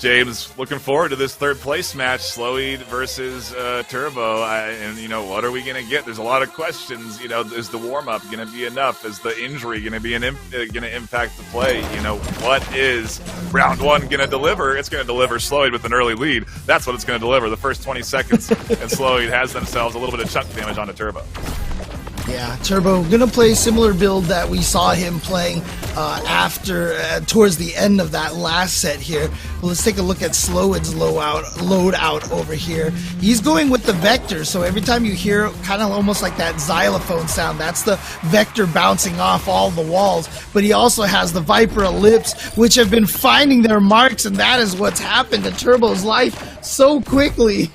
James, looking forward to this third place match, Slowyd versus Turb0. And, you know, what are we going to get? There's a lot of questions. You know, is the warm-up going to be enough? Is the injury going to be going to impact the play? You know, what is round one going to deliver? It's going to deliver Slowyd with an early lead. That's what it's going to deliver. The first 20 seconds, and Slowyd has themselves a little bit of chunk damage onto Turb0. Yeah, Turb0 gonna play a similar build that we saw him playing towards the end of that last set here. Well, let's take a look at Slowyd's loadout over here. He's going with the Vector, so every time you hear kind of almost like that xylophone sound, that's the Vector bouncing off all the walls. But he also has the Viper Ellipse, which have been finding their marks, and that is what's happened to Turb0's life so quickly.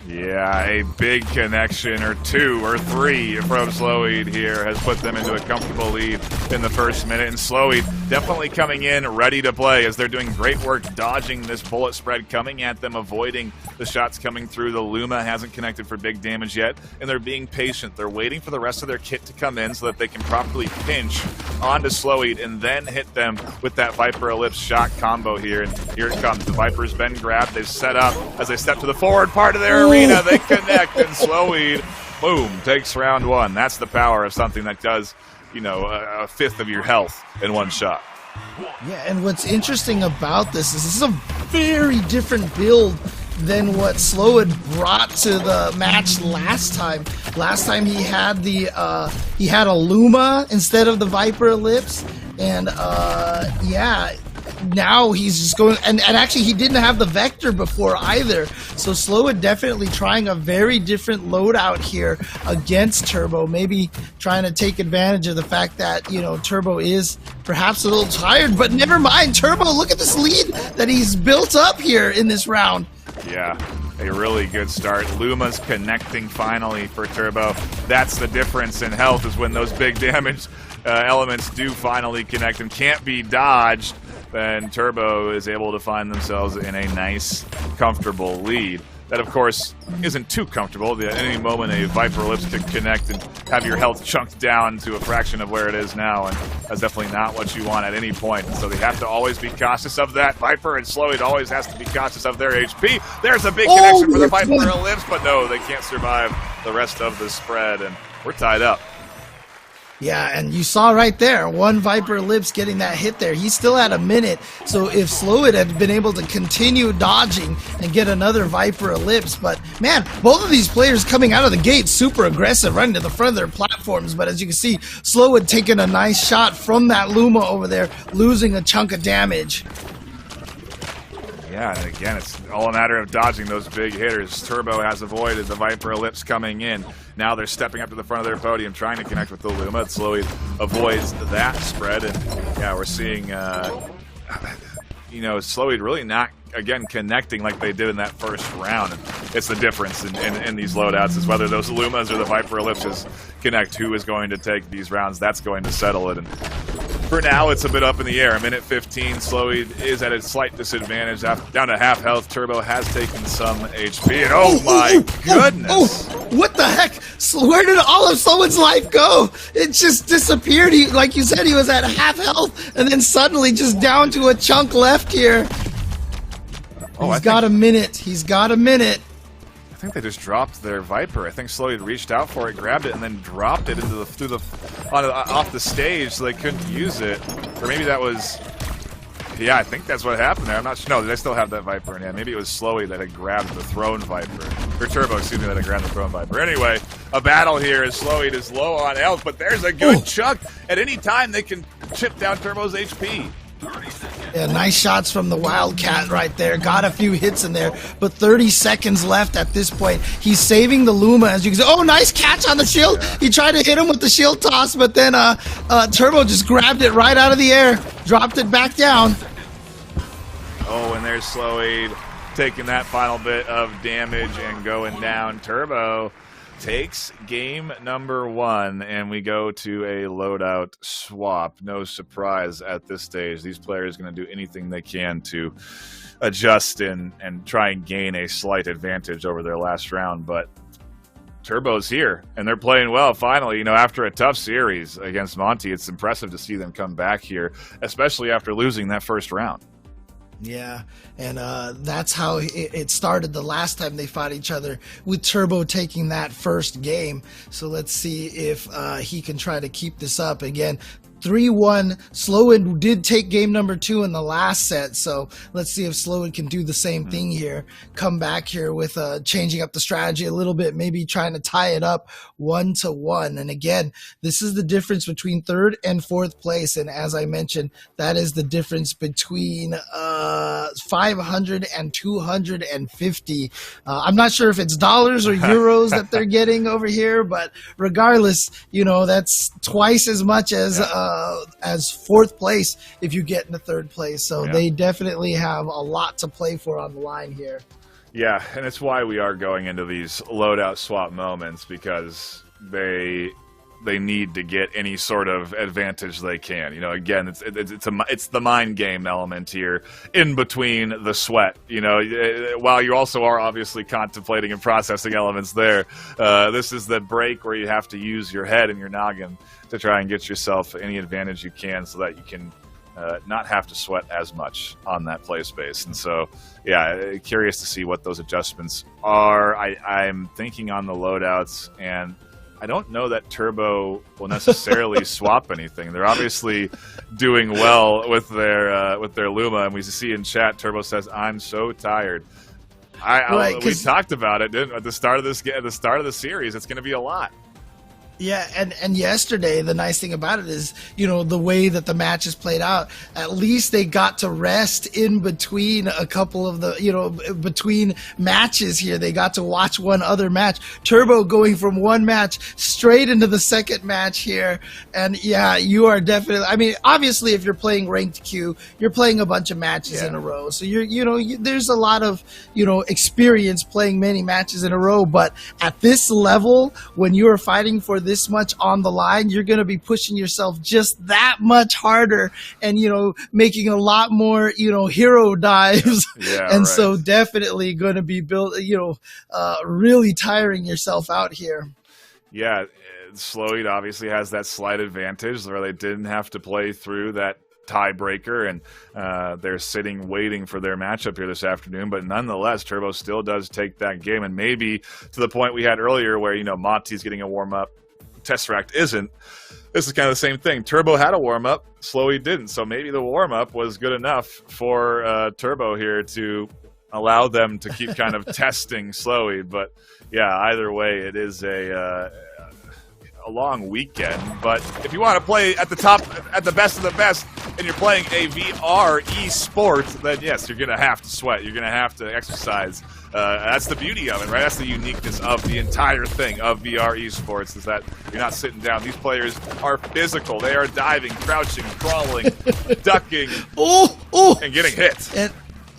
Yeah, a big connection, or two, or three from Slowyd here has put them into a comfortable lead in the first minute. And Slowyd definitely coming in ready to play as they're doing great work dodging this bullet spread coming at them, avoiding the shots coming through. The Luma hasn't connected for big damage yet, and they're being patient. They're waiting for the rest of their kit to come in so that they can properly pinch onto Slowyd and then hit them with that Viper Ellipse shot combo here. And here it comes. The Viper's been grabbed. They've set up as they step to the forward part of their arena. They connect, and Slowyd, boom, takes round one. That's the power of something that does, you know, a fifth of your health in one shot. Yeah, and what's interesting about this is a very different build than what Slowyd brought to the match last time. Last time he had a Luma instead of the Viper Ellipse, and yeah. Now he's just going, and actually he didn't have the Vector before either. So Slowyd definitely trying a very different loadout here against Turb0. Maybe trying to take advantage of the fact that, you know, Turb0 is perhaps a little tired, but never mind. Turb0, look at this lead that he's built up here in this round. Yeah, a really good start. Luma's connecting finally for Turb0. That's the difference in health, is when those big damage elements do finally connect and can't be dodged. Then Turb0 is able to find themselves in a nice, comfortable lead. That, of course, isn't too comfortable. At any moment, a Viper Ellipse could connect and have your health chunked down to a fraction of where it is now, and that's definitely not what you want at any point. So they have to always be cautious of that. Viper and Slowyd always has to be cautious of their HP. There's a big connection for the Viper Ellipse, but no, they can't survive the rest of the spread, and we're tied up. Yeah, and you saw right there, one Viper Ellipse getting that hit there. He still had a minute, so if Slowyd had been able to continue dodging and get another Viper Ellipse, but man, both of these players coming out of the gate super aggressive, running to the front of their platforms, but as you can see, Slowyd taking a nice shot from that Luma over there, losing a chunk of damage. Yeah, and again, it's all a matter of dodging those big hitters. Turb0 has avoided the Viper Ellipse coming in. Now they're stepping up to the front of their podium, trying to connect with the Luma. Slowly avoids that spread, and yeah, we're seeing, you know, Slowyd really not, again, connecting like they did in that first round. And it's the difference in these loadouts, is whether those Lumas or the Viper Ellipses connect. Who is going to take these rounds? That's going to settle it. And for now, it's a bit up in the air. A minute 15, Slowyd is at a slight disadvantage. Down to half health. Turb0 has taken some HP, and oh my goodness! What the heck? Where did all of Slowyd's life go? It just disappeared. He, like you said, he was at half health, and then suddenly just down to a chunk left here. He's got a minute. He's got a minute. I think they just dropped their Viper. I think Slowyd reached out for it, grabbed it, and then dropped it into off the stage, so they couldn't use it. Or maybe that was, yeah, I think that's what happened there. I'm not sure. No, they still have that Viper in hand. Maybe it was Slowyd that had grabbed the Throne Viper, or Turb0, excuse me, that had grabbed the Throne Viper. Anyway, a battle here as Slowyd is low on health, but there's a good chunk. At any time, they can chip down Turb0's HP. Yeah, nice shots from the Wildcat right there. Got a few hits in there, but 30 seconds left at this point. He's saving the Luma, as you can see. Oh, nice catch on the shield. He tried to hit him with the shield toss, but then Turb0 just grabbed it right out of the air, dropped it back down. Oh, and there's Slowyd taking that final bit of damage and going down. Turb0 takes game number one, and we go to a loadout swap. No surprise at this stage. These players are going to do anything they can to adjust and try and gain a slight advantage over their last round, but Turbo's here, and they're playing well, finally. You know, after a tough series against Monty, it's impressive to see them come back here, especially after losing that first round. Yeah, and that's how it started the last time they fought each other, with Turb0 taking that first game. So let's see if he can try to keep this up. Again, 3-1. Slowyd did take game number 2 in the last set, so let's see if Slowyd can do the same thing here. Come back here with changing up the strategy a little bit, maybe trying to tie it up 1-1. And again, this is the difference between 3rd and 4th place, and as I mentioned, that is the difference between 500 and 250. I'm not sure if it's dollars or euros that they're getting over here, but regardless, you know, that's twice as much as 4th place if you get into 3rd place. So they definitely have a lot to play for on the line here. Yeah, and it's why we are going into these loadout swap moments, because they need to get any sort of advantage they can. You know, again, it's the mind game element here in between the sweat. You know, while you also are obviously contemplating and processing elements there, this is the break where you have to use your head and your noggin to try and get yourself any advantage you can, so that you can not have to sweat as much on that play space. And so, yeah, curious to see what those adjustments are. I'm thinking on the loadouts, and I don't know that Turb0 will necessarily swap anything. They're obviously doing well with their Luma, and we see in chat Turb0 says, "I'm so tired." We talked about it, didn't we? At the start of the series. It's going to be a lot. Yeah, and yesterday, the nice thing about it is, you know, the way that the matches played out, at least they got to rest in between a couple of the, you know, between matches here. They got to watch one other match. Turb0 going from one match straight into the second match here. And yeah, you are definitely, I mean, obviously if you're playing ranked Q, you're playing a bunch of matches in a row. So there's a lot of, you know, experience playing many matches in a row. But at this level, when you are fighting for this much on the line, you're going to be pushing yourself just that much harder, and, you know, making a lot more, you know, hero dives. And so definitely going to be really tiring yourself out here. Yeah, Slowyd obviously has that slight advantage where they didn't have to play through that tiebreaker, and they're sitting waiting for their matchup here this afternoon. But nonetheless, Turb0 still does take that game, and maybe to the point we had earlier where, you know, Monty's getting a warm-up, Tesseract isn't. This is kind of the same thing. Turb0 had a warm-up, Slowyd didn't, so maybe the warm-up was good enough for Turb0 here to allow them to keep kind of testing Slowyd. But yeah, either way, it is a long weekend. But if you want to play at the top, at the best of the best, and you're playing a VR esport, then yes, you're going to have to sweat. You're going to have to exercise. That's the beauty of it, right? That's the uniqueness of the entire thing of VR esports, is that you're not sitting down. These players are physical. They are diving, crouching, crawling, ducking, and getting hit.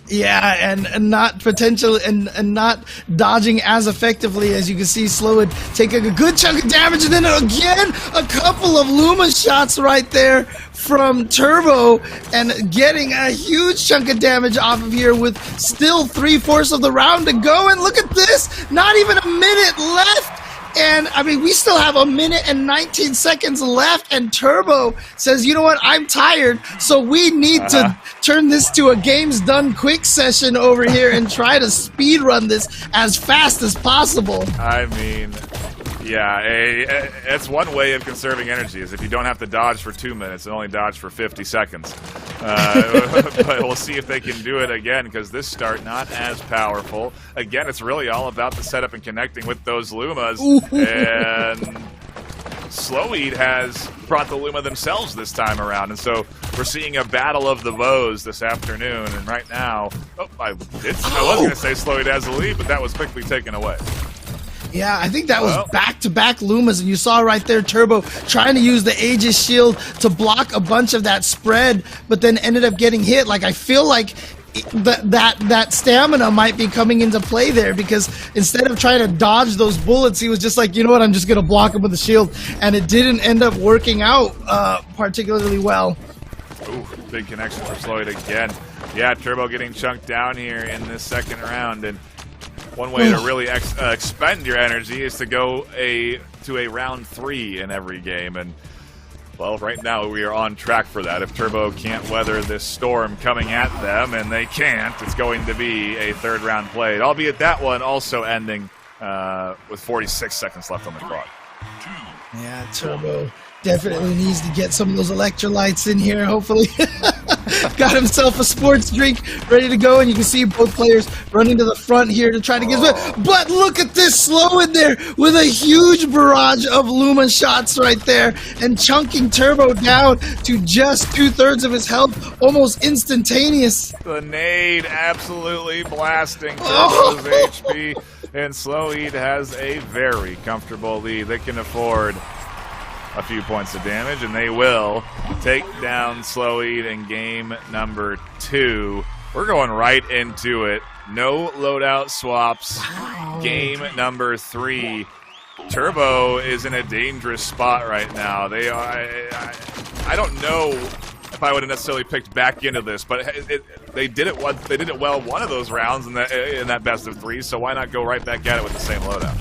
And not potential and not dodging as effectively. As you can see, Slowyd taking a good chunk of damage, and then again a couple of Luma shots right there from Turb0, and getting a huge chunk of damage off of here with still 3/4 of the round to go. And look at this, not even a minute left. And, I mean, we still have 1 minute and 19 seconds left, and Turb0 says, you know what, I'm tired, so we need to turn this to a games done quick session over here and try to speed run this as fast as possible. I mean, yeah, that's one way of conserving energy, is if you don't have to dodge for 2 minutes and only dodge for 50 seconds. But we'll see if they can do it again, because this start not as powerful. Again, it's really all about the setup and connecting with those Lumas. And Slowyd has brought the Luma themselves this time around, and so we're seeing a battle of the bows this afternoon. And right now, I was going to say Slowyd has the lead, but that was quickly taken away. Yeah, I think that was back-to-back Lumas, and you saw right there Turb0 trying to use the Aegis shield to block a bunch of that spread, but then ended up getting hit. Like, I feel like that stamina might be coming into play there, because instead of trying to dodge those bullets, he was just like, you know what, I'm just going to block him with the shield, and it didn't end up working out particularly well. Ooh, big connection for Slowyd again. Yeah, Turb0 getting chunked down here in this second round, and one way to really expend your energy is to go to a round 3 in every game. And Well, right now we are on track for that. If Turb0 can't weather this storm coming at them, and they can't, it's going to be a third round played. Albeit that one also ending with 46 seconds left on the clock. Yeah, Turb0 definitely needs to get some of those electrolytes in here, hopefully. Got himself a sports drink ready to go, and you can see both players running to the front here to try to get it. But look at this Slowyd there with a huge barrage of Luma shots right there and chunking Turb0 down to just 2/3 of his health, almost instantaneous. The nade absolutely blasting Turb0's HP, and Slowyd has a very comfortable lead. They can afford a few points of damage, and they will take down Slowyd in game number 2. We're going right into it. No loadout swaps. Wow. Game number 3. Turb0 is in a dangerous spot right now. They are. I don't know if I would have necessarily picked back into this, but they did it. They did it well one of those rounds in that best of 3. So why not go right back at it with the same loadout?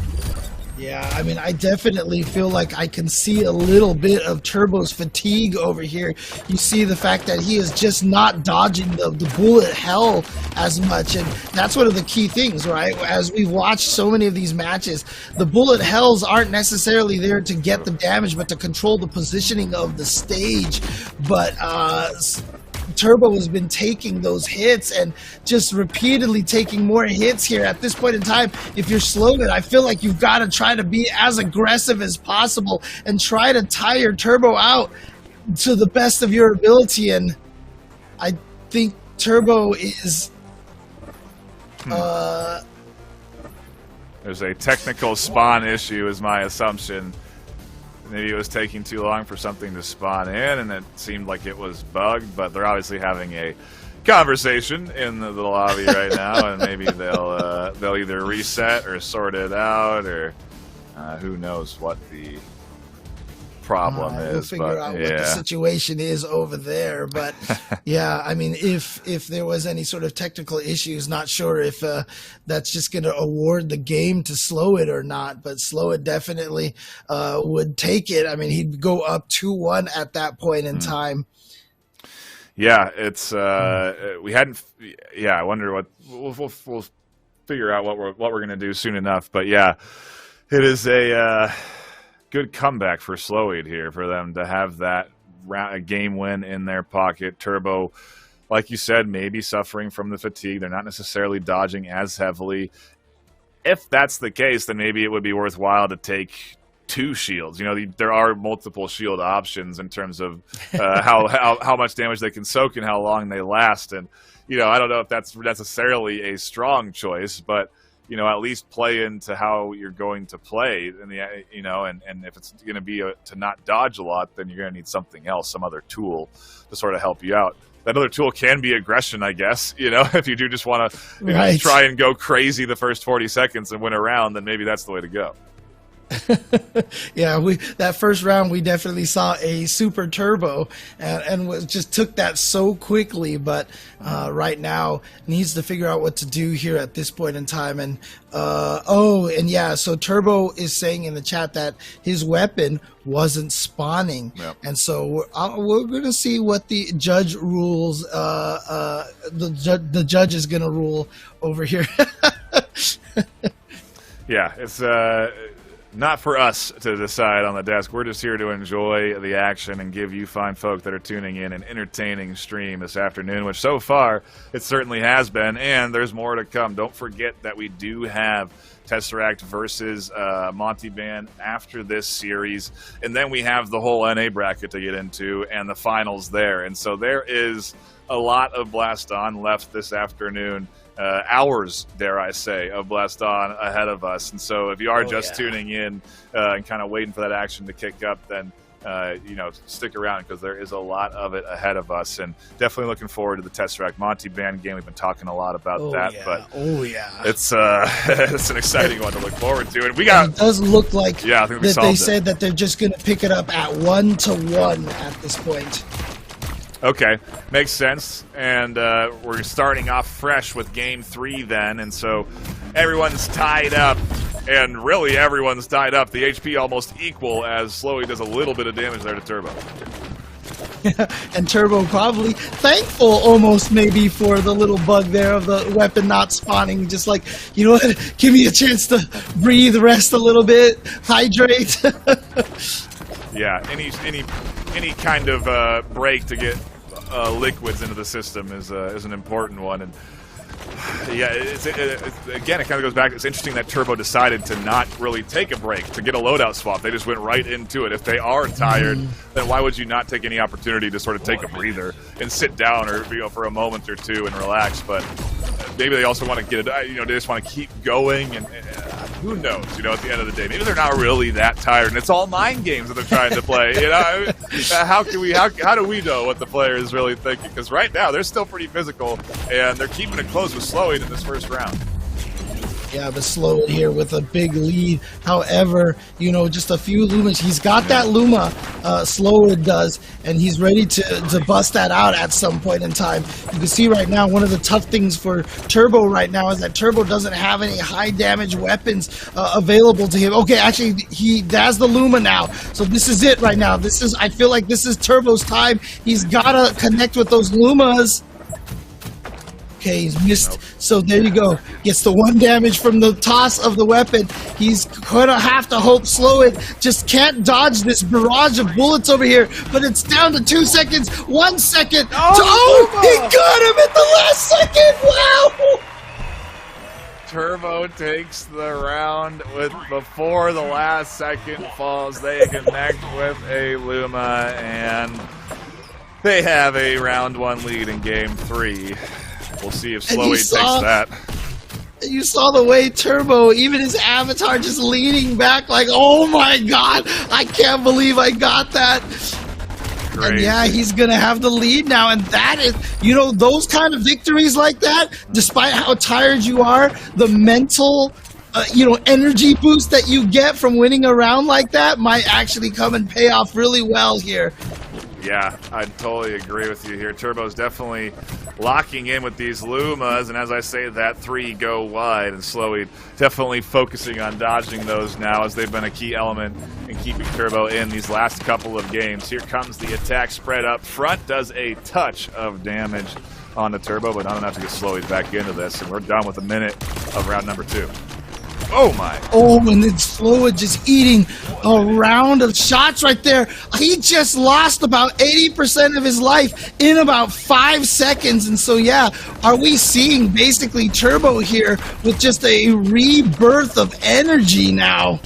Yeah, I mean, I definitely feel like I can see a little bit of Turb0's fatigue over here. You see the fact that he is just not dodging the bullet hell as much, and that's one of the key things, right? As we've watched so many of these matches, the bullet hells aren't necessarily there to get the damage, but to control the positioning of the stage. But Turb0 has been taking those hits and just repeatedly taking more hits here. At this point in time, if you're Slowyd, I feel like you've got to try to be as aggressive as possible and try to tire Turb0 out to the best of your ability. And I think Turb0 is There's a technical spawn issue is my assumption. Maybe it was taking too long for something to spawn in, and it seemed like it was bugged, but they're obviously having a conversation in the lobby right now, and maybe they'll either reset or sort it out, or who knows what the problem is. We'll figure out what the situation is over there. But yeah, I mean, if there was any sort of technical issues, not sure if that's just going to award the game to Slowyd or not. But Slowyd definitely would take it. I mean, he'd go up 2-1 at that point in time. Yeah, it's we hadn't. Yeah, I wonder what we'll figure out what we're going to do soon enough. But yeah, it is a good comeback for Slowyd here, for them to have that a game win in their pocket. Turb0, like you said, maybe suffering from the fatigue. They're not necessarily dodging as heavily. If that's the case, then maybe it would be worthwhile to take 2 shields. You know, there are multiple shield options in terms of how much damage they can soak and how long they last. And, you know, I don't know if that's necessarily a strong choice, but you know, at least play into how you're going to play, and and if it's going to be to not dodge a lot, then you're going to need something else, some other tool to sort of help you out. That other tool can be aggression, I guess. You know, if you do just want to try and go crazy the first 40 seconds and win a round, then maybe that's the way to go. Yeah, that first round we definitely saw a super Turb0 and just took that so quickly, but right now needs to figure out what to do here at this point in time. And so Turb0 is saying in the chat that his weapon wasn't spawning. Yep. And so we're going to see what the judge rules. The judge is going to rule over here. Yeah, it's not for us to decide on the desk. We're just here to enjoy the action and give you fine folk that are tuning in an entertaining stream this afternoon, which so far it certainly has been, and there's more to come. Don't forget that we do have Tesseract versus Monty Band after this series, and then we have the whole NA bracket to get into and the finals there. And so there is a lot of Blaston left this afternoon. Hours, dare I say, of Blaston ahead of us. And so if you are tuning in and kind of waiting for that action to kick up, then stick around, because there is a lot of it ahead of us, and definitely looking forward to the Tesseract Monty Band game. We've been talking a lot about that, but it's it's an exciting one to look forward to. And it does look like I think that they said that they're just going to pick it up at 1-1 at this point. Okay, makes sense. And we're starting off fresh with Game 3 then, and so everyone's tied up and really everyone's tied up. The HP almost equal as Slowyd does a little bit of damage there to Turbo. And Turbo probably thankful almost maybe for the little bug there of the weapon not spawning. Just like, you know what, give me a chance to breathe, rest a little bit, hydrate. Yeah, any kind of break to get liquids into the system is an important one. And yeah, again, it kind of goes back. It's interesting that Turbo decided to not really take a break to get a loadout swap. They just went right into it. If they are tired, then why would you not take any opportunity to sort of take a breather and sit down or for a moment or two and relax? But maybe they also want to get it. They just want to keep going, and who knows? At the end of the day, maybe they're not really that tired, and it's all mind games that they're trying to play. How do we know what the player is really thinking? Because right now they're still pretty physical, and they're keeping it close with Slowyd in this first round. Yeah, but Slowyd here with a big lead. However, just a few Lumas. He's got that Luma, Slowyd does, and he's ready to bust that out at some point in time. You can see right now, one of the tough things for Turbo right now is that Turbo doesn't have any high damage weapons available to him. Okay, actually, he has the Luma now, so this is it right now. I feel like this is Turbo's time. He's got to connect with those Lumas. Okay, he's missed. So there you go. Gets the 1 damage from the toss of the weapon. He's gonna have to hope Slowyd just can't dodge this barrage of bullets over here. But it's down to 2 seconds. 1 second. He got him at the last second. Wow! Turbo takes the round before the last second falls. They connect with a Luma, and they have a round 1 lead in game 3. We'll see if Slowyd takes that. You saw the way Turbo, even his avatar just leaning back like, oh my god, I can't believe I got that. Crazy. And yeah, he's going to have the lead now. And that is, those kind of victories like that, despite how tired you are, the mental, energy boost that you get from winning a round like that might actually come and pay off really well here. Yeah, I totally agree with you here. Turbo's definitely locking in with these Lumas, and as I say that, 3 go wide, and Slowyd definitely focusing on dodging those now, as they've been a key element in keeping Turbo in these last couple of games. Here comes the attack spread up front, does a touch of damage on the Turbo, but not enough to get Slowyd back into this, and we're done with a minute of round number 2. Oh my! Oh, and then Slowyd just eating a round of shots right there. He just lost about 80% of his life in about 5 seconds. And so, yeah, are we seeing basically Turbo here with just a rebirth of energy now?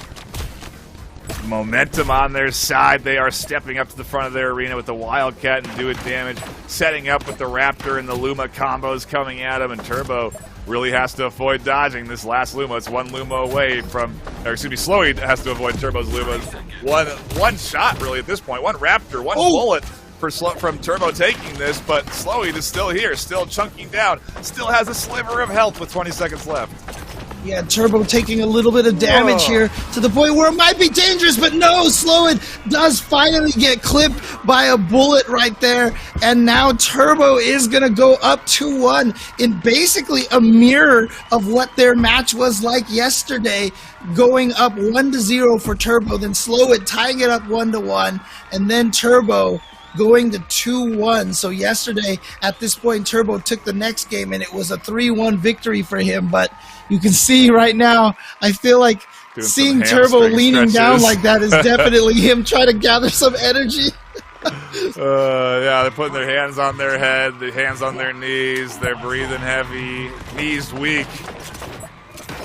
Momentum on their side. They are stepping up to the front of their arena with the Wildcat and doing damage, setting up with the Raptor and the Luma combos coming at him, and Turbo really has to avoid dodging this last Luma. It's 1 Luma away from, Slowyd has to avoid Turbo's Luma. One shot, really, at this point. 1 Raptor, 1 bullet from Turbo taking this, but Slowyd is still here, still chunking down, still has a sliver of health with 20 seconds left. Yeah, Turbo taking a little bit of damage here to the point where it might be dangerous, but no, Slowyd does finally get clipped by a bullet right there, and now Turbo is going to go up 2-1 in basically a mirror of what their match was like yesterday, going up 1-0 for Turbo, then Slowyd tying it up 1-1, and then Turbo going to 2-1. So yesterday, at this point, Turbo took the next game, and it was a 3-1 victory for him, but you can see right now, I feel like seeing Turbo leaning down like that is definitely him trying to gather some energy. Yeah, they're putting their hands on their head, the hands on their knees, they're breathing heavy, knees weak,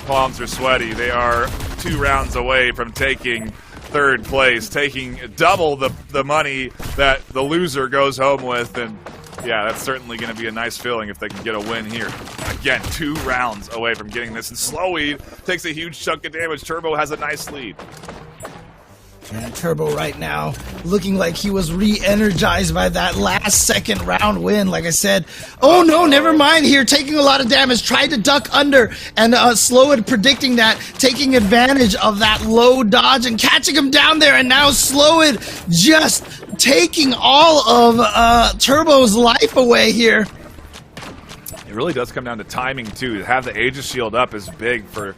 palms are sweaty. They are 2 rounds away from taking 3rd place, taking double the money that the loser goes home with, and yeah, that's certainly going to be a nice feeling if they can get a win here. Again, 2 rounds away from getting this, and Slowyd takes a huge chunk of damage. Turbo has a nice lead. Yeah, Turbo right now looking like he was re-energized by that last second round win, like I said. Oh no, never mind here, taking a lot of damage, tried to duck under, and Slowyd predicting that, taking advantage of that low dodge and catching him down there, and now Slowyd just taking all of Turbo's life away here. It really does come down to timing too. To have the Aegis shield up is big for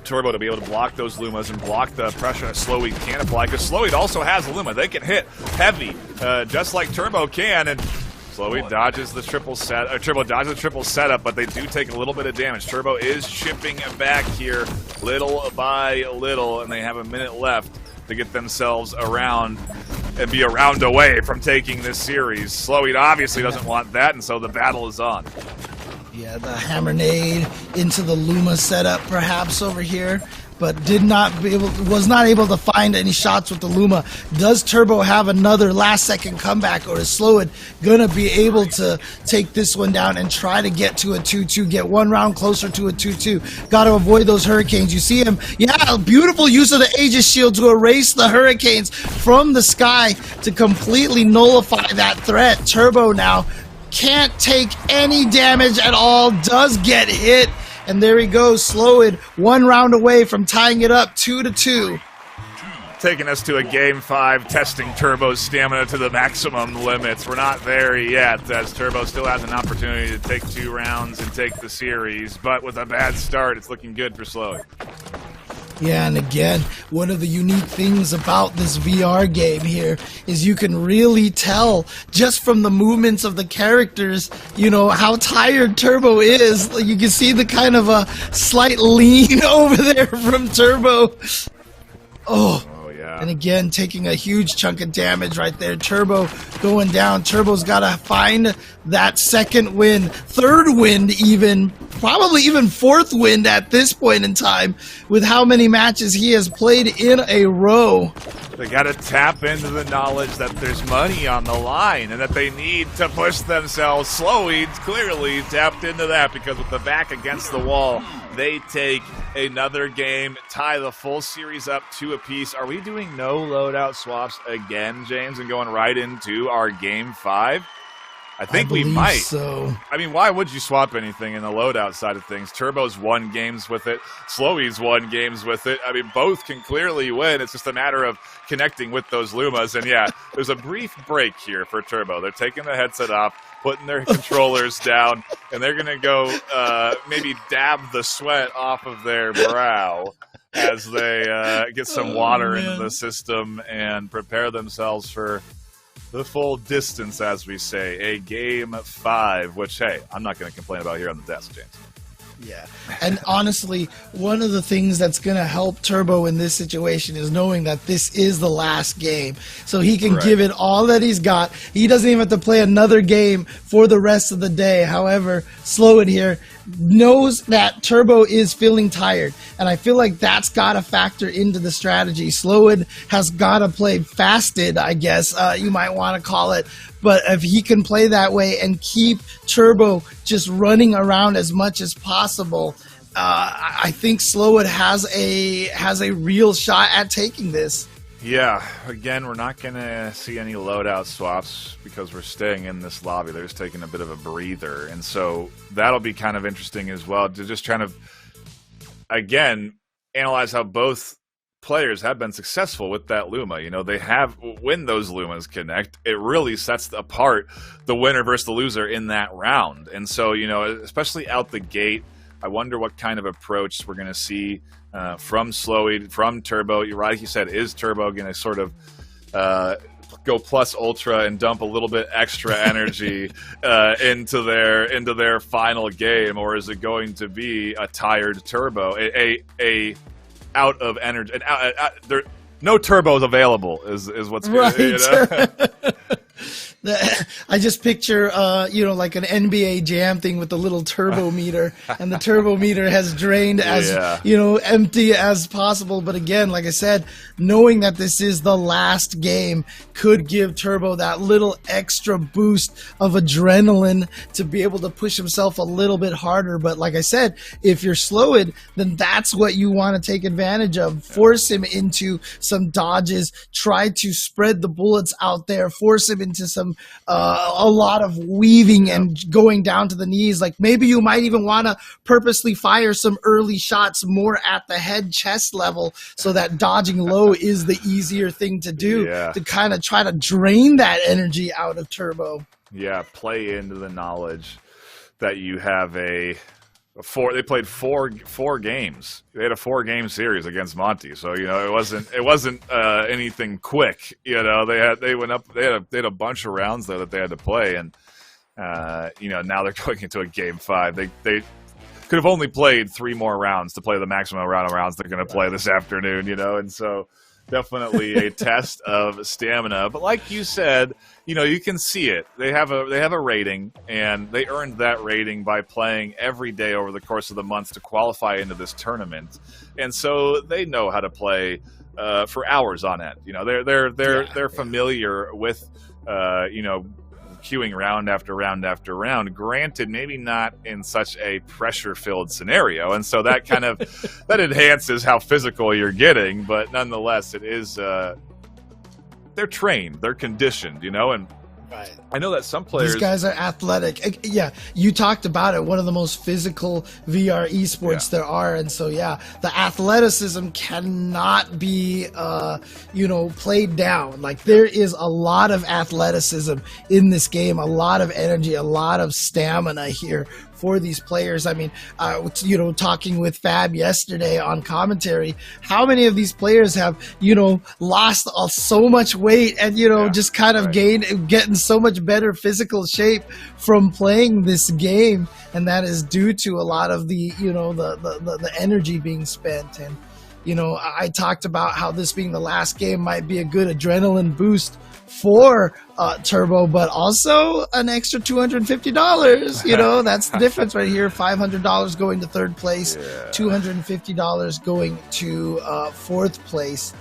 Turbo to be able to block those Lumas and block the pressure that Slowyd can apply, because Slowyd also has a Luma. They can hit heavy, just like Turbo can, and Slowyd dodges the triple set. Turbo dodges the triple setup, but they do take a little bit of damage. Turbo is chipping back here, little by little, and they have a minute left to get themselves around and be a round away from taking this series. Slowyd obviously doesn't want that, and so the battle is on. Yeah, the hammer nade into the Luma setup perhaps over here, but was not able to find any shots with the Luma. Does Turbo have another last-second comeback, or is Slowyd gonna be able to take this one down and try to get to a 2-2, get one round closer to a 2-2? Got to avoid those hurricanes. You see him, yeah, beautiful use of the Aegis shield to erase the hurricanes from the sky to completely nullify that threat. Turbo now can't take any damage at all, does get hit, and there he goes. Slowyd 1 round away from tying it up 2-2. Taking us to a Game 5, testing Turbo's stamina to the maximum limits. We're not there yet, as Turbo still has an opportunity to take 2 rounds and take the series, but with a bad start, it's looking good for Slowyd. Yeah, and again, one of the unique things about this VR game here is you can really tell just from the movements of the characters, you know, how tired Turbo is. You can see the kind of a slight lean over there from Turbo. Oh. And again, taking a huge chunk of damage right there. Turbo going down. Turbo's got to find that second win, third win even, probably even fourth win at this point in time with how many matches he has played in a row. They got to tap into the knowledge that there's money on the line and that they need to push themselves. Slowyd's clearly tapped into that, because with the back against the wall, they take another game, tie the full series up 2 apiece. Are we doing no loadout swaps again, James, and going right into our Game 5? I think we might. So. I mean, why would you swap anything in the loadout side of things? Turbo's won games with it. Slowyd's won games with it. I mean, both can clearly win. It's just a matter of connecting with those Lumas. And yeah, there's a brief break here for Turbo. They're taking the headset off, putting their controllers down, and they're going to go maybe dab the sweat off of their brow as they get some water into the system and prepare themselves for the full distance, as we say, a Game 5, which, hey, I'm not going to complain about here on the desk, James. Yeah, and honestly, one of the things that's going to help Turbo in this situation is knowing that this is the last game, so he can give it all that he's got. He doesn't even have to play another game for the rest of the day. However, Slowyd here knows that Turbo is feeling tired, and I feel like that's got to factor into the strategy. Slowyd has got to play fasted, I guess you might want to call it. But if he can play that way and keep Turbo just running around as much as possible, I think Slowyd has a real shot at taking this. Yeah, again, we're not going to see any loadout swaps because we're staying in this lobby. They're just taking a bit of a breather. And so that'll be kind of interesting as well, to just kind of, again, analyze how both players have been successful with that Luma. You know, they have, when those Lumas connect, it really sets apart the winner versus the loser in that round. And so, you know, especially out the gate, I wonder what kind of approach we're going to see from Slowyd, from Turbo. You're right, you said, is Turbo going to sort of go plus ultra and dump a little bit extra energy into their final game, or is it going to be a tired Turbo, a out of energy, and there no turbos available is what's right. You know? I just picture, you know, like an NBA Jam thing with the little turbo meter, and the turbo meter has drained as, you know, empty as possible. But again, like I said, knowing that this is the last game could give Turbo that little extra boost of adrenaline to be able to push himself a little bit harder. But like I said, if you're Slowyd, then that's what you want to take advantage of. Force him into some dodges, try to spread the bullets out there, force him into some a lot of weaving and going down to the knees. Like maybe you might even want to purposely fire some early shots more at the head chest level, so that dodging low is the easier thing to do to kind of try to drain that energy out of Turbo. Yeah, play into the knowledge that you have a They played four games. They had a 4-game series against Monty, so it wasn't anything quick. They had a bunch of rounds though that they had to play, and now they're going into a game 5. They could have only played 3 more rounds to play the maximum amount of rounds they're going to play this afternoon. And so definitely a test of stamina. But like you said, you can see it. They have a rating, and they earned that rating by playing every day over the course of the month to qualify into this tournament. And so they know how to play for hours on end. They're familiar with queuing round after round after round. Granted, maybe not in such a pressure-filled scenario, and so that kind of that enhances how physical you're getting. But nonetheless, it is they're trained, they're conditioned, and right. I know that some players. These guys are athletic. Yeah, you talked about it. One of the most physical VR esports there are, and so the athleticism cannot be, played down. Like, there is a lot of athleticism in this game, a lot of energy, a lot of stamina here for these players. I mean, talking with Fab yesterday on commentary, how many of these players have, lost so much weight and, just kind of getting so much better physical shape from playing this game, and that is due to a lot of the the energy being spent. And I talked about how this being the last game might be a good adrenaline boost for Turb0, but also an extra $250. That's the difference right here. $500 going to 3rd place, $250 going to 4th place.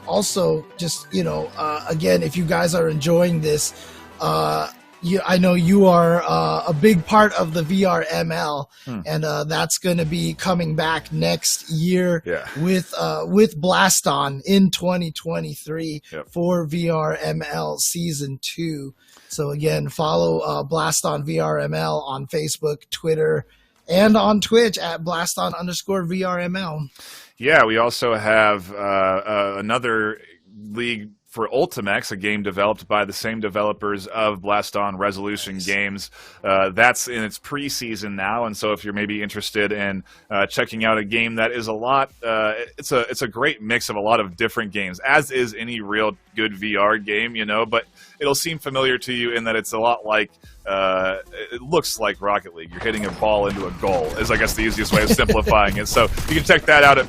Also, just again, if you guys are enjoying this, I know you are a big part of the VR ML, and that's going to be coming back next year with Blaston in 2023 for VR ML Season 2. So again, follow Blaston VR ML on Facebook, Twitter, and on Twitch at Blaston_VRML. Yeah, we also have another league for Ultimex, a game developed by the same developers of Blaston Resolution Games. That's in its preseason now, and so if you're maybe interested in checking out a game that is a lot, it's a great mix of a lot of different games, as is any real good VR game, but it'll seem familiar to you in that it's a lot like, it looks like Rocket League. You're hitting a ball into a goal, is I guess the easiest way of simplifying it. So you can check that out at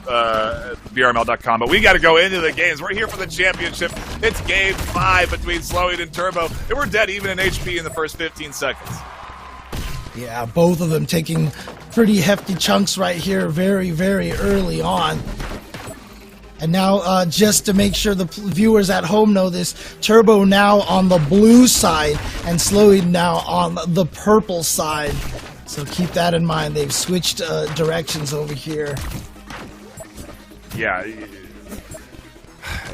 VRML.com. But we got to go into the games. We're here for the championship. It's game 5 between Slowyd and Turb0, and we're dead even in HP in the first 15 seconds. Yeah, both of them taking pretty hefty chunks right here very, very early on. And now, just to make sure the viewers at home know this, Turb0 now on the blue side and Slowyd now on the purple side. So keep that in mind. They've switched directions over here. Yeah,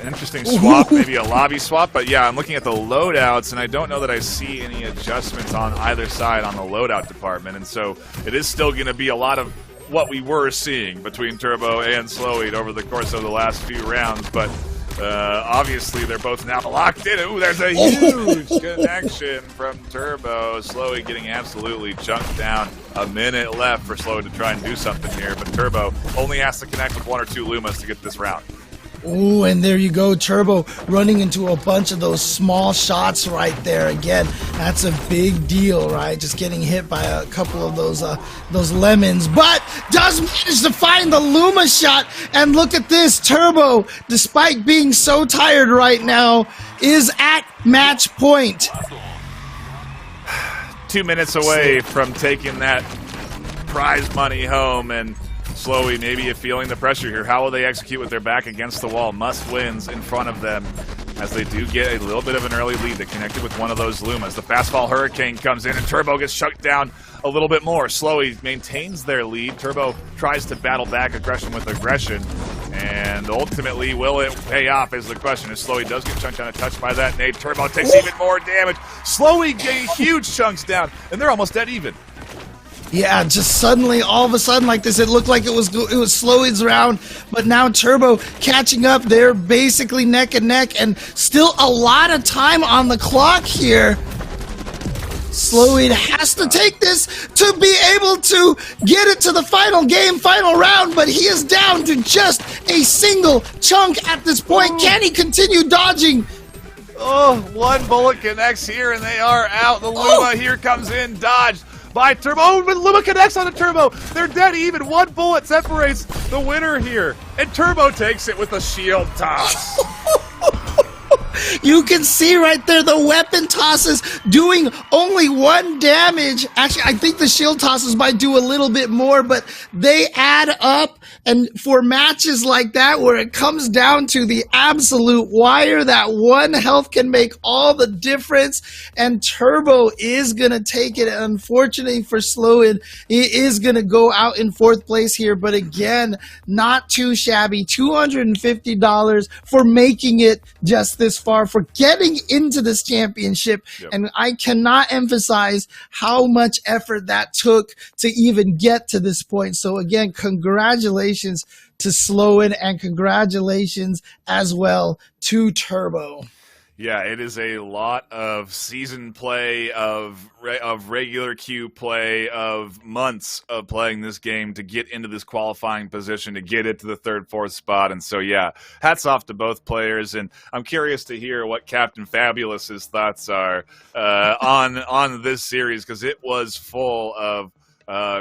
an interesting swap, maybe a lobby swap, but yeah, I'm looking at the loadouts, and I don't know that I see any adjustments on either side on the loadout department, and so it is still going to be a lot of what we were seeing between Turb0 and Slowyd over the course of the last few rounds, but obviously they're both now locked in. Ooh, there's a huge connection from Turb0. Slowyd getting absolutely chunked down. A minute left for Slowyd to try and do something here, but Turb0 only has to connect with 1 or 2 Lumas to get this round. Ooh, and there you go, Turb0 running into a bunch of those small shots right there. Again, that's a big deal, right? Just getting hit by a couple of those lemons, but does manage to find the Luma shot. And look at this, Turb0, despite being so tired right now, is at match point. 2 minutes away from taking that prize money home, and Slowyd maybe feeling the pressure here. How will they execute with their back against the wall? Must wins in front of them as they do get a little bit of an early lead. They connected with one of those Lumas. The fastball hurricane comes in, and Turb0 gets chucked down a little bit more. Slowyd maintains their lead. Turb0 tries to battle back aggression with aggression, and ultimately, will it pay off is the question. As Slowyd does get chunked down a touch by that nade, Turb0 takes even more damage. Slowyd getting huge chunks down, and they're almost dead even. Yeah, just suddenly, all of a sudden, like this, it looked like it was Slowyd's round, but now Turb0 catching up. They're basically neck and neck, and still a lot of time on the clock here. Slowyd has to take this to be able to get it to the final game, final round, but he is down to just a single chunk at this point. Can he continue dodging? Oh, one bullet connects here, and they are out. The Luma here comes in, dodged by Turb0. Oh, but Luma connects on the Turb0. They're dead even. One bullet separates the winner here, and Turb0 takes it with a shield toss. You can see right there the weapon tosses doing only 1 damage. Actually, I think the shield tosses might do a little bit more, but they add up. And for matches like that where it comes down to the absolute wire, that 1 health can make all the difference. And Turb0 is going to take it. Unfortunately for Slowyd, he is going to go out in 4th place here. But again, not too shabby. $250 for making it just this far, for getting into this championship. Yep. And I cannot emphasize how much effort that took to even get to this point. So again, congratulations to Slowyd, and congratulations as well to Turb0. Yeah, it is a lot of season play, of regular queue play, of months of playing this game to get into this qualifying position, to get it to the 3rd, 4th spot. And so, yeah, hats off to both players. And I'm curious to hear what Captain Fabulous's thoughts are on this series, because it was full of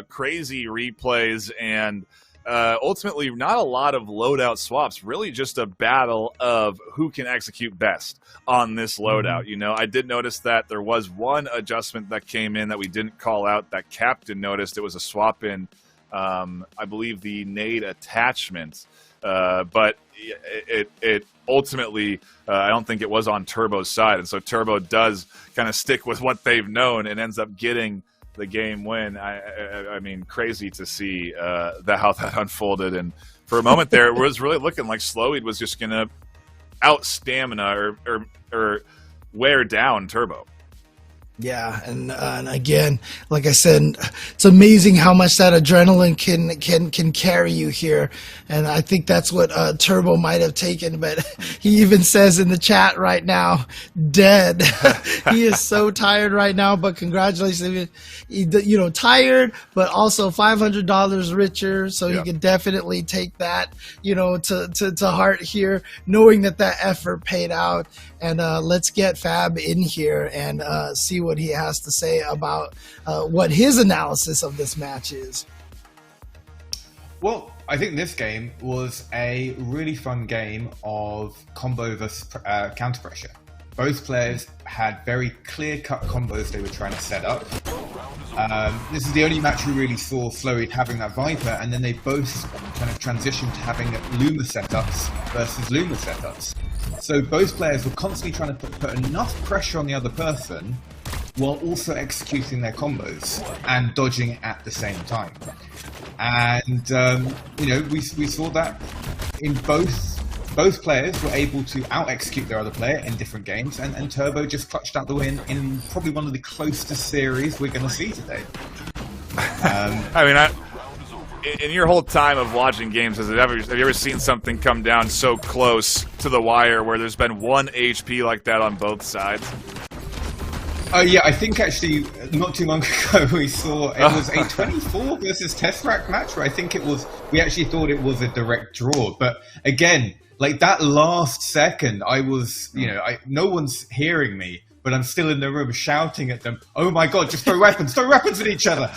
crazy replays and ultimately not a lot of loadout swaps, really just a battle of who can execute best on this loadout. You know, I did notice that there was one adjustment that came in that we didn't call out that Captain noticed. It was a swap in, I believe, the nade attachment, but it ultimately, I don't think it was on Turbo's side, and so Turb0 does kind of stick with what they've known and ends up getting the game win. I mean, crazy to see how that unfolded. And for a moment there, it was really looking like Slowyd was just going to out stamina or wear down Turb0. Yeah, and again, like I said, it's amazing how much that adrenaline can carry you here, and I think that's what Turb0 might have taken. But he even says in the chat right now, dead. He is so tired right now. But congratulations, you know, tired, but also $500 richer, so he can definitely take that, you know, to heart here, knowing that effort paid out. And let's get Fab in here and see what he has to say about what his analysis of this match is. Well, I think this game was a really fun game of combo versus counter pressure. Both players had very clear-cut combos they were trying to set up. This is the only match we really saw Slowyd having that Viper, and then they both kind of transitioned to having Luma setups versus Luma setups. So both players were constantly trying to put enough pressure on the other person while also executing their combos and dodging at the same time. And, you know, we saw that in both players were able to out-execute their other player in different games, and Turb0 just clutched out the win in probably one of the closest series we're going to see today. I mean, in your whole time of watching games, have you ever seen something come down so close to the wire where there's been 1 HP like that on both sides? Oh yeah, I think actually not too long ago we saw it was a 24 versus Tesseract match where I think we actually thought it was a direct draw, but again, like that last second, I was, you know, no one's hearing me, but I'm still in the room shouting at them, "Oh my God, just throw weapons at each other!"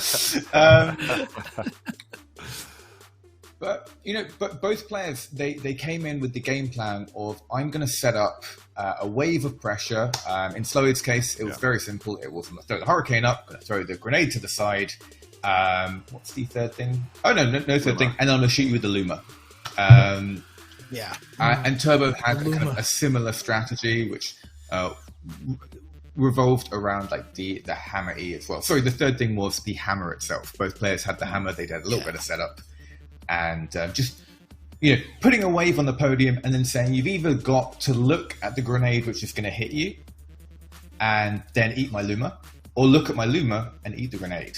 But you know, but both players they came in with the game plan of, I'm going to set up a wave of pressure. In Slowyd's case, it was very simple. It was, I'm going to throw the hurricane up, going to throw the grenade to the side. What's the third thing? Oh no third thing, and I'm going to shoot you with the Luma. And Turb0 had kind of a similar strategy, which revolved around like the hammer E as well. Sorry, the third thing was the hammer itself. Both players had the hammer. They did a little bit of setup. And just, you know, putting a wave on the podium and then saying you've either got to look at the grenade which is going to hit you and then eat my Luma, or look at my Luma and eat the grenade.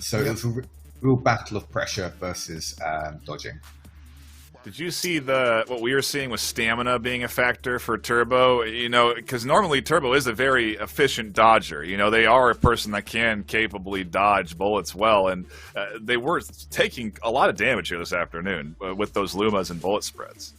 So it was a real battle of pressure versus dodging. Did you see what we were seeing with stamina being a factor for Turb0? You know, because normally Turb0 is a very efficient dodger. You know, they are a person that can capably dodge bullets well, and they were taking a lot of damage here this afternoon with those Lumas and bullet spreads.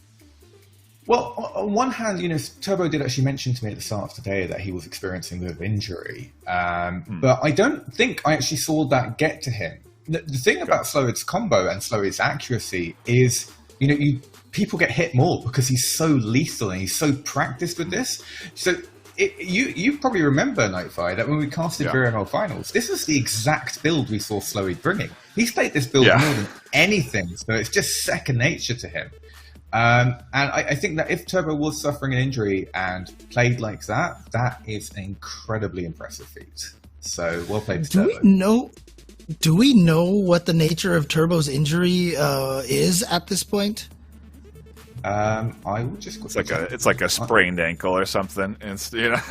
Well, on one hand, you know, Turb0 did actually mention to me at the start of today that he was experiencing a bit of injury, but I don't think I actually saw that get to him. The thing about Slowyd's combo and Slowyd's accuracy is, you know, people get hit more because he's so lethal and he's so practiced with this. So you probably remember, Nightfire, that when we casted VRML Finals, this was the exact build we saw Slowyd bringing. He's played this build more than anything, so it's just second nature to him. And I think that if Turb0 was suffering an injury and played like that, that is an incredibly impressive feat. So well played to Turb0. Do we know what the nature of Turbo's injury is at this point? I will just. It's like a sprained ankle or something. It's, you know,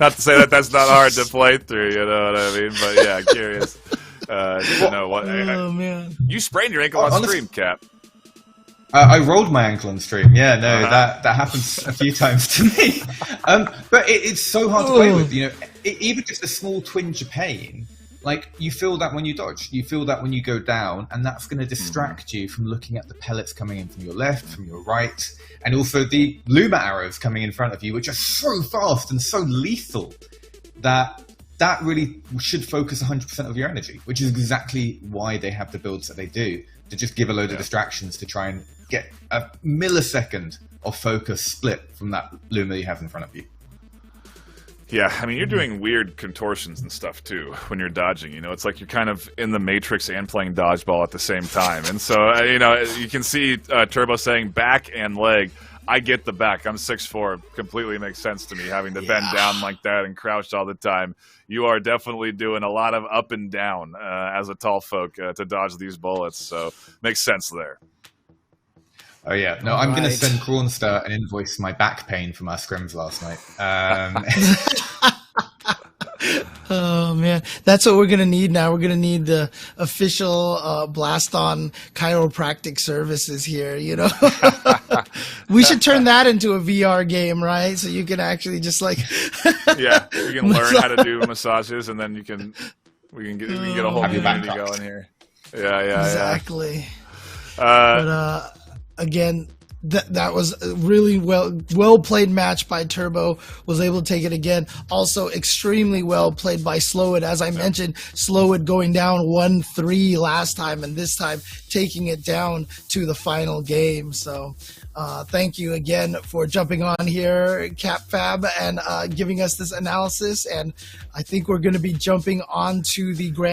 not to say that that's not hard to play through. You know what I mean? But yeah, curious. You know what? Oh man! You sprained your ankle on stream, Cap. I rolled my ankle on stream. Yeah, no, that happens a few times to me. But it's so hard to play with. You know, even just a small twinge of pain. Like, you feel that when you dodge, you feel that when you go down, and that's going to distract you from looking at the pellets coming in from your left, from your right, and also the Luma arrows coming in front of you, which are so fast and so lethal that really should focus 100% of your energy, which is exactly why they have the builds that they do, to just give a load of distractions to try and get a millisecond of focus split from that Luma you have in front of you. Yeah, I mean, you're doing weird contortions and stuff, too, when you're dodging. You know, it's like you're kind of in the Matrix and playing dodgeball at the same time. And so, you know, you can see Turb0 saying back and leg. I get the back. I'm 6'4". Completely makes sense to me, having to bend down like that and crouched all the time. You are definitely doing a lot of up and down as a tall folk to dodge these bullets. So, makes sense there. Oh yeah, no, I'm going to send Crawnstar an invoice for my back pain from our scrims last night. Oh man, that's what we're going to need now. We're going to need the official Blaston chiropractic services here, you know. We should turn that into a VR game, right? So you can actually just like yeah, you can learn how to do massages, and then we can get a whole community going here. Yeah, exactly. But again, that was a really well played match by Turb0. Was able to take it again. Also extremely well played by Slowyd. As I mentioned, Slowyd going down 1-3 last time, and this time taking it down to the final game. So thank you again for jumping on here, CapFab, and giving us this analysis. And I think we're going to be jumping on to the grand